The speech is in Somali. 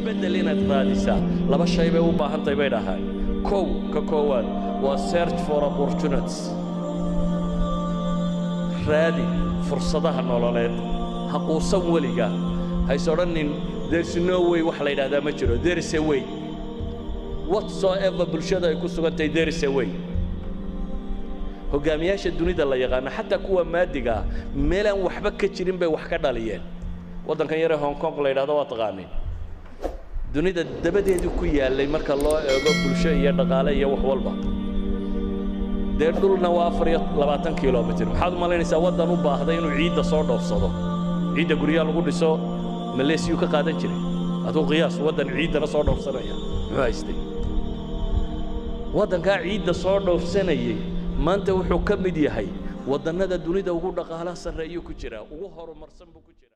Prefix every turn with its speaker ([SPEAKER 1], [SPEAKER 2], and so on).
[SPEAKER 1] isbeddel inaad raadisaa laba shay bay u baahan tahay bay dhahay ka koowaad waa search for opportunities raadi fursadaha nololeed ha quusan weliga hays odhanin there's no way wax la yidhaahdaa ma jiro there is a way whatsoever bulshada ay ku sugantahay there is a way hogaamiyaasha dunida la yaqaano xataa kuwa maadiga meelaan waxba ka jirin bay wax ka dhaliyeen waddankan yare Hong Kong la yidhaahdo waa taqaanay dunida dabadeedu ku yaalay marka loo eego bulsho iyo dhaqaale iyo wax walba deer dhulna waa 24 kiiloomitir maxaad malaynaysaa waddan u baahday inuu ciidda soo dhoofsado ciidda guryaha lagu dhiso Malaysia ka qaadan jiray adoo qiyaas waddan ciidana soo dhoofsanaya muxuu haystay waddanka ciidda soo dhoofsanayay maanta wuxuu ka mid yahay wadannada dunida ugu dhaqaalaha sarreeyo ku jira ugu horumarsan buu ku jira